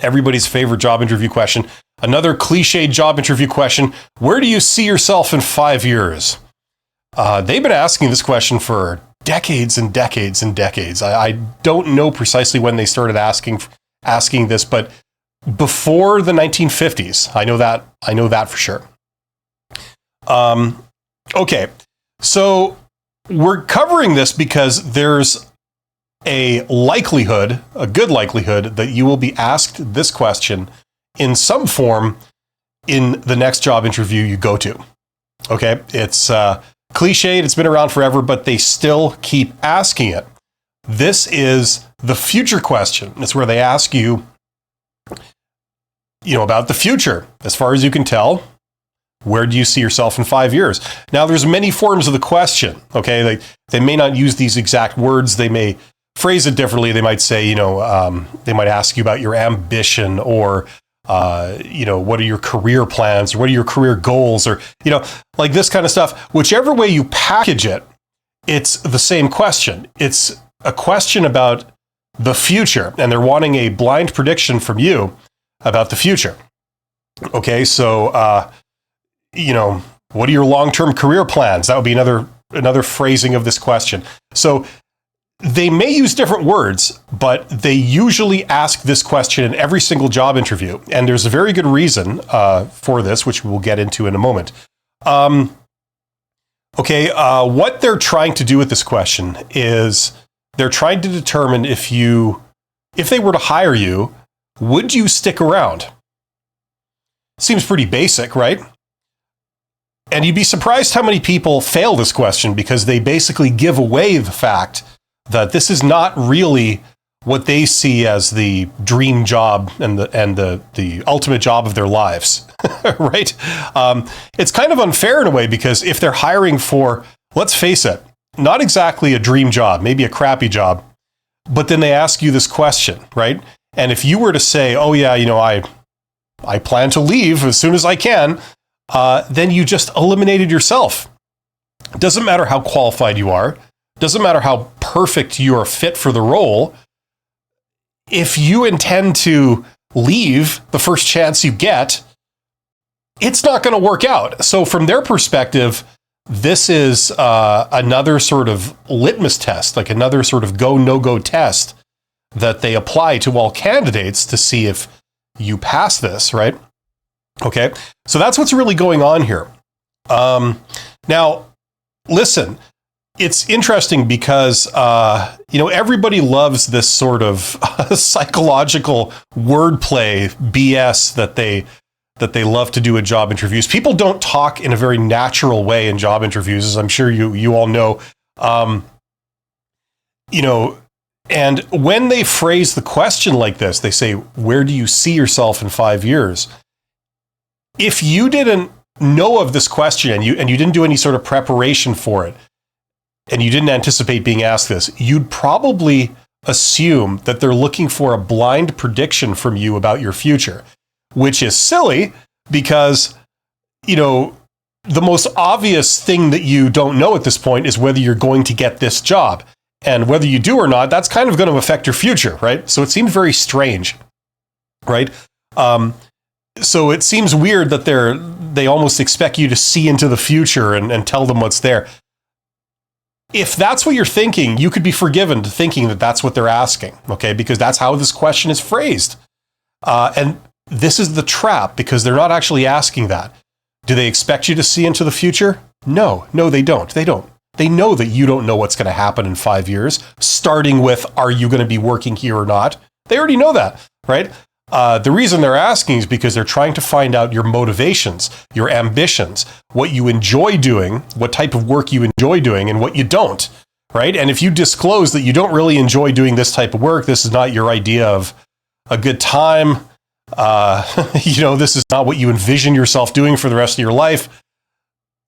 everybody's favorite job interview question. Another cliched job interview question. Where do you see yourself in 5 years? They've been asking this question for decades and decades and decades. I don't know precisely when they started asking this, but before the 1950s. I know that for sure. Okay, so we're covering this because there's a good likelihood that you will be asked this question in some form in the next job interview you go to. Okay, it's cliched, it's been around forever, but they still keep asking it. This is the future question. It's where they ask you, about the future. As far as you can tell, where do you see yourself in 5 years? Now, there's many forms of the question, okay? They may not use these exact words. They may phrase it differently. They might say, they might ask you about your ambition or, what are your career plans or what are your career goals or, like this kind of stuff. Whichever way you package it, it's the same question. It's a question about the future, and they're wanting a blind prediction from you about the future. Okay, so, what are your long-term career plans? That would be another phrasing of this question. So they may use different words, but they usually ask this question in every single job interview. And there's a very good reason for this, which we'll get into in a moment. What they're trying to do with this question is they're trying to determine if they were to hire you, would you stick around? Seems pretty basic, right? And you'd be surprised how many people fail this question because they basically give away the fact that this is not really what they see as the dream job and the ultimate job of their lives, right? It's kind of unfair in a way because if they're hiring for, let's face it, not exactly a dream job, maybe a crappy job, but then they ask you this question, right? And if you were to say, oh yeah, I plan to leave as soon as I can, then you just eliminated yourself. It doesn't matter how qualified you are. Doesn't matter how perfect you are fit for the role. If you intend to leave the first chance you get, it's not going to work out. So from their perspective, this is another sort of litmus test, like another sort of go, no-go test that they apply to all candidates to see if you pass this, right? Okay, so that's what's really going on here. Now, listen, it's interesting because, everybody loves this sort of psychological wordplay BS that they love to do at job interviews. People don't talk in a very natural way in job interviews, as I'm sure you all know. And when they phrase the question like this, they say, where do you see yourself in 5 years? If you didn't know of this question and you didn't do any sort of preparation for it, and you didn't anticipate being asked this, you'd probably assume that they're looking for a blind prediction from you about your future, which is silly because, the most obvious thing that you don't know at this point is whether you're going to get this job. And whether you do or not, that's kind of going to affect your future, right? So it seems very strange, right? So it seems weird that they almost expect you to see into the future and tell them what's there. If that's what you're thinking, you could be forgiven to thinking that that's what they're asking, okay? Because that's how this question is phrased. And this is the trap because they're not actually asking that. Do they expect you to see into the future? No, they don't. They know that you don't know what's going to happen in 5 years, starting with, are you going to be working here or not? They already know that, right? The reason they're asking is because they're trying to find out your motivations, your ambitions, what you enjoy doing, what type of work you enjoy doing, and what you don't, right? And if you disclose that you don't really enjoy doing this type of work, this is not your idea of a good time, this is not what you envision yourself doing for the rest of your life,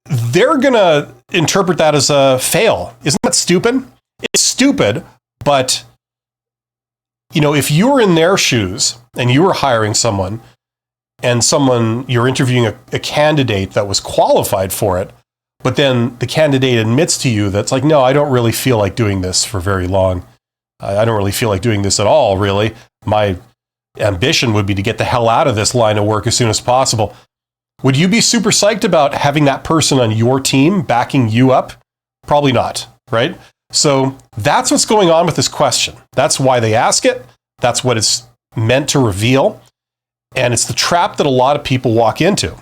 they're going to interpret that as a fail. Isn't that stupid? It's stupid, but if you were in their shoes and you were hiring someone and you're interviewing a candidate that was qualified for it, but then the candidate admits to you that's like, no, I don't really feel like doing this for very long. I don't really feel like doing this at all, really. My ambition would be to get the hell out of this line of work as soon as possible. Would you be super psyched about having that person on your team backing you up? Probably not, right? So that's what's going on with this question. That's why they ask it. That's what it's meant to reveal. And it's the trap that a lot of people walk into.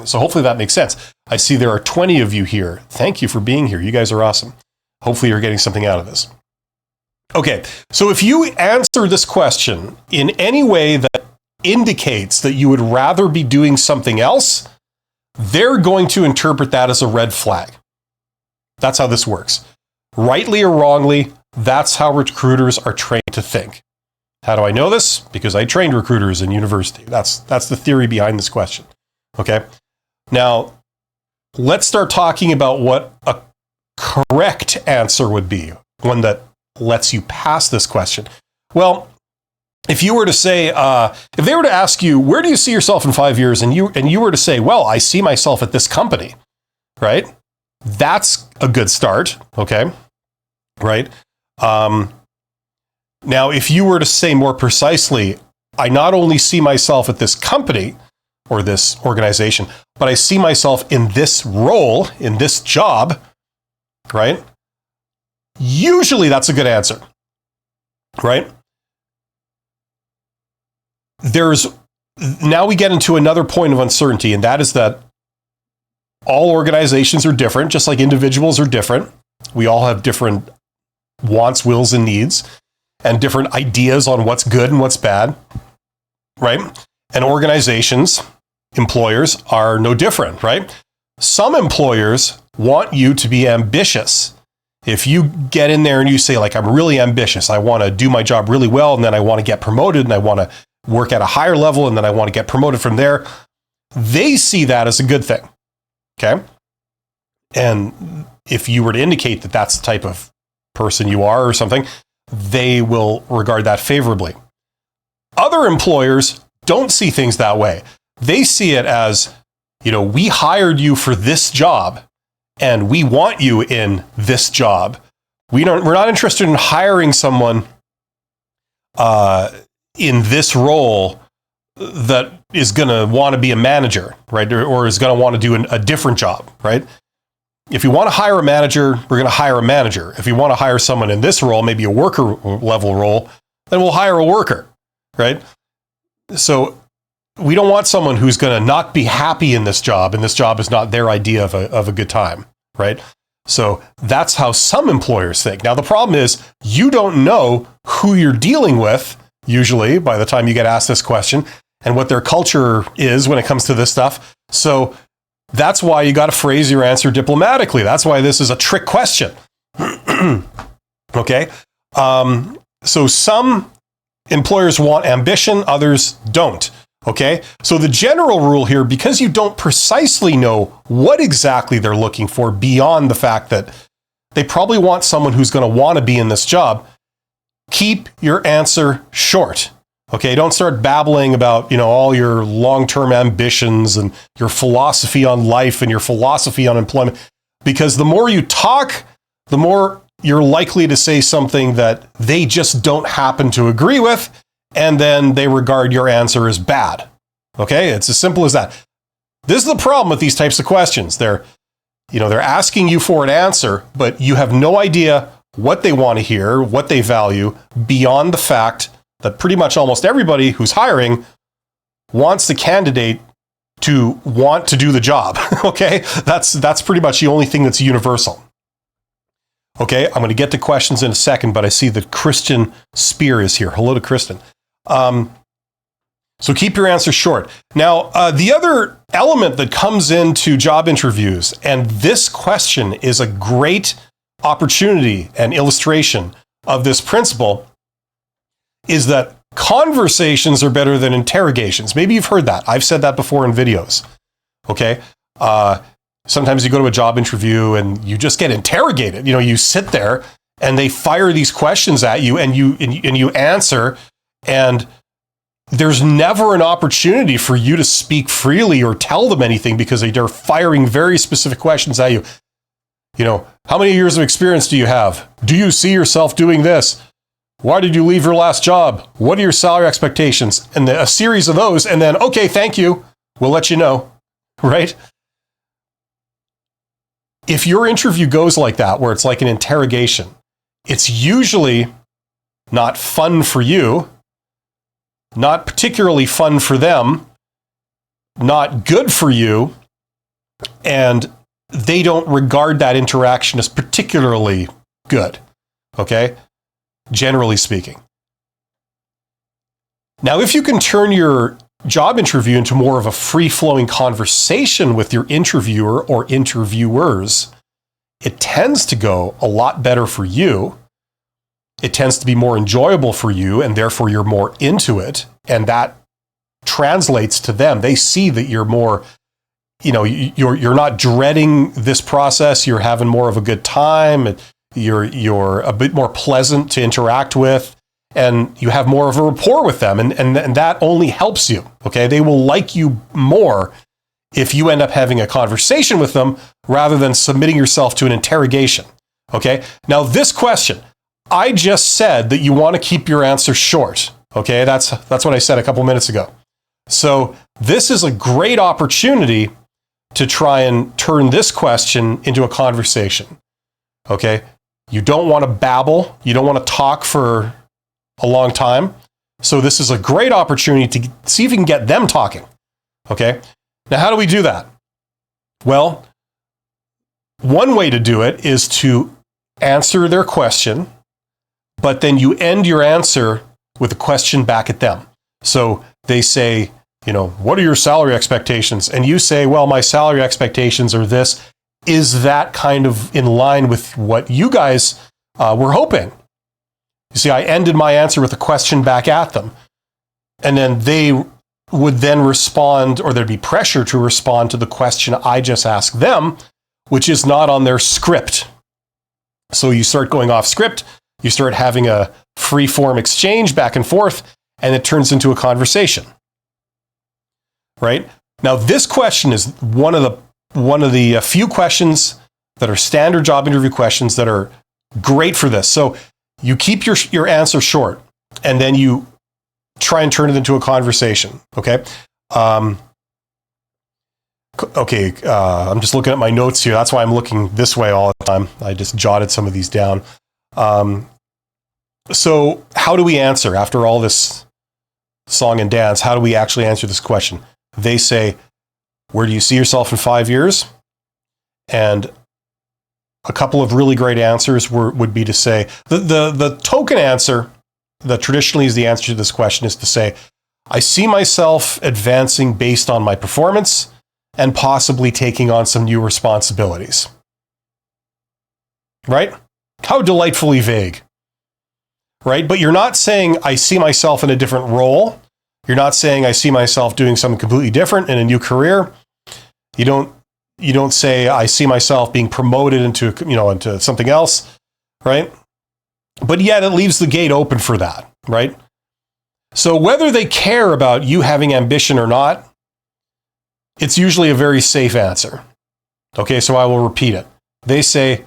So hopefully that makes sense. I see there are 20 of you here. Thank you for being here. You guys are awesome. Hopefully you're getting something out of this. Okay, so if you answer this question in any way that indicates that you would rather be doing something else, they're going to interpret that as a red flag. That's how this works. Rightly or wrongly, that's how recruiters are trained to think. How do I know this? Because I trained recruiters in university. That's the theory behind this question. Okay? Now, let's start talking about what a correct answer would be, one that lets you pass this question. Well, if you were to say, if they were to ask you, where do you see yourself in 5 years? And you were to say, well, I see myself at this company, right? That's a good start, okay? Right? Now, if you were to say more precisely, I not only see myself at this company or this organization, but I see myself in this role, in this job, right? Usually that's a good answer, right? Now we get into another point of uncertainty, and that is that all organizations are different, just like individuals are different. We all have different wants, wills, and needs, and different ideas on what's good and what's bad, right? And organizations, employers, are no different, right? Some employers want you to be ambitious. If you get in there and you say, like, I'm really ambitious, I want to do my job really well, and then I want to get promoted, and I want to work at a higher level, and then I want to get promoted from there, they see that as a good thing, okay? And if you were to indicate that that's the type of person you are or something, they will regard that favorably. Other employers don't see things that way. They see it as, we hired you for this job, and we want you in this job. We're not interested in hiring someone in this role that is going to want to be a manager, right? Or is going to want to do a different job, right? If you want to hire a manager, we're going to hire a manager. If you want to hire someone in this role, maybe a worker level role, then we'll hire a worker, right? So we don't want someone who's going to not be happy in this job, and this job is not their idea of a good time, right? So that's how some employers think. Now, the problem is you don't know who you're dealing with, usually, by the time you get asked this question, and what their culture is when it comes to this stuff. So that's why you got to phrase your answer diplomatically. That's why this is a trick question. Okay? So some employers want ambition, others don't. Okay? So the general rule here, because you don't precisely know what exactly they're looking for beyond the fact that they probably want someone who's going to want to be in this job, keep your answer short. Okay, don't start babbling about, all your long-term ambitions and your philosophy on life and your philosophy on employment, because the more you talk, the more you're likely to say something that they just don't happen to agree with, and then they regard your answer as bad. Okay, it's as simple as that. This is the problem with these types of questions. They're asking you for an answer, but you have no idea what they want to hear, what they value, beyond the fact that pretty much almost everybody who's hiring wants the candidate to want to do the job. Okay? That's pretty much the only thing that's universal. Okay, I'm going to get to questions in a second, but I see that Christian Spear is here. Hello to Kristen. So keep your answer short. Now, the other element that comes into job interviews, and this question is a great opportunity and illustration of this principle, is that conversations are better than interrogations. Maybe you've heard that. I've said that before in videos. Okay? Sometimes you go to a job interview and you just get interrogated. You sit there and they fire these questions at you, and you answer, and there's never an opportunity for you to speak freely or tell them anything because they're firing very specific questions at you. How many years of experience do you have? Do you see yourself doing this? why did you leave your last job? What are your salary expectations? And a series of those, and then, okay, thank you. We'll let you know, right? If your interview goes like that, where it's like an interrogation, it's usually not fun for you, not particularly fun for them, not good for you, and they don't regard that interaction as particularly good, okay? Generally speaking. Now, if you can turn your job interview into more of a free-flowing conversation with your interviewer or interviewers, it tends to go a lot better for you. It tends to be more enjoyable for you, and therefore you're more into it, and that translates to them. They see that you're more, you're not dreading this process. You're having more of a good time. You're a bit more pleasant to interact with, and you have more of a rapport with them, and that only helps you. Okay, they will like you more if you end up having a conversation with them rather than submitting yourself to an interrogation. Okay, now this question, I just said that you want to keep your answer short. Okay, that's what I said a couple minutes ago. So this is a great opportunity to try and turn this question into a conversation. Okay, you don't want to babble. You don't want to talk for a long time. So this is a great opportunity to see if you can get them talking. Okay, now how do we do that? Well, one way to do it is to answer their question, but then you end your answer with a question back at them. So they say, what are your salary expectations? And you say, well, my salary expectations are this. Is that kind of in line with what you guys were hoping? You see, I ended my answer with a question back at them. And then they would then respond, or there'd be pressure to respond to the question I just asked them, which is not on their script. So you start going off script, you start having a free-form exchange back and forth, and it turns into a conversation. Right? Now, this question is one of the few questions that are standard job interview questions that are great for this. So you keep your answer short, and then you try and turn it into a conversation. Okay. I'm just looking at my notes here. That's why I'm looking this way all the time. I just jotted some of these down. So how do we answer after all this song and dance? How do we actually answer this question? They say, where do you see yourself in 5 years? And a couple of really great answers would be to say, the token answer that traditionally is the answer to this question is to say, I see myself advancing based on my performance and possibly taking on some new responsibilities. Right? How delightfully vague. Right? But you're not saying, I see myself in a different role. You're not saying, I see myself doing something completely different in a new career. You don't say, I see myself being promoted into something else, right? But yet it leaves the gate open for that, right? So whether they care about you having ambition or not, it's usually a very safe answer. Okay, so I will repeat it. They say,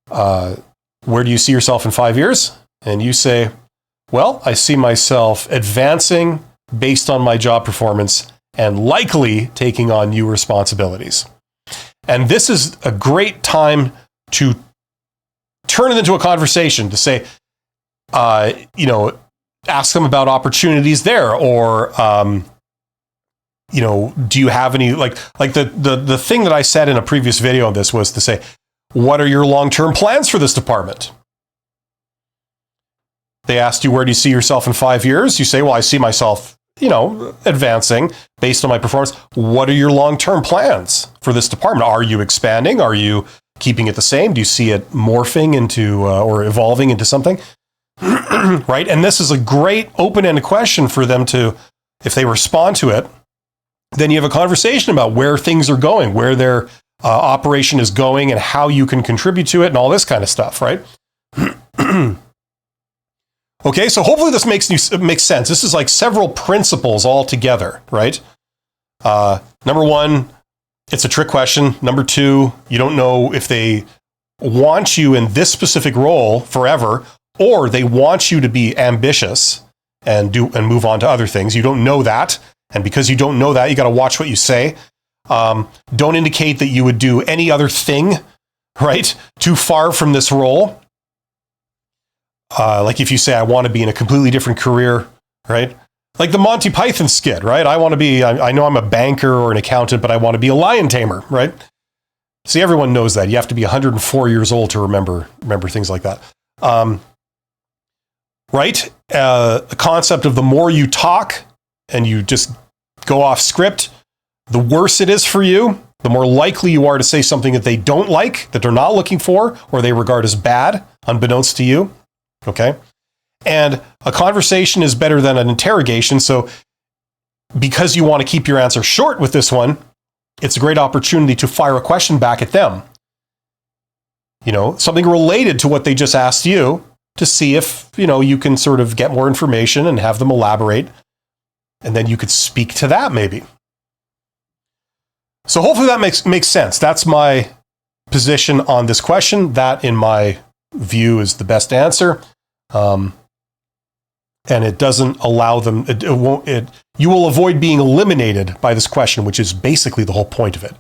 where do you see yourself in 5 years? And you say, well, I see myself advancing based on my job performance and likely taking on new responsibilities. And this is a great time to turn it into a conversation, to say, ask them about opportunities there, or, do you have any, like the thing that I said in a previous video on this was to say, what are your long-term plans for this department? They asked you, where do you see yourself in 5 years? You say, well, I see myself, advancing based on my performance. What are your long-term plans for this department? Are you expanding? Are you keeping it the same? Do you see it morphing into or evolving into something? Right? And this is a great open-ended question for them to, if they respond to it, then you have a conversation about where things are going, where their operation is going, and how you can contribute to it, and all this kind of stuff, right? Okay, so hopefully this makes sense. This is like several principles all together, right? Number one, it's a trick question. Number two, you don't know if they want you in this specific role forever, or they want you to be ambitious and move on to other things. You don't know that. And because you don't know that, you got to watch what you say. Don't indicate that you would do any other thing, right? Too far from this role. Like if you say, I want to be in a completely different career, right? Like the Monty Python skit, right? I know I'm a banker or an accountant, but I want to be a lion tamer, right? See, everyone knows that. You have to be 104 years old to remember things like that. Right? The concept of the more you talk and you just go off script, the worse it is for you, the more likely you are to say something that they don't like, that they're not looking for, or they regard as bad, unbeknownst to you. Okay? And a conversation is better than an interrogation. So because you want to keep your answer short with this one, it's a great opportunity to fire a question back at them. Something related to what they just asked you, to see if, you can sort of get more information and have them elaborate. And then you could speak to that maybe. So hopefully that makes sense. That's my position on this question. That, in my view, is the best answer. And it doesn't allow them, you will avoid being eliminated by this question, which is basically the whole point of it.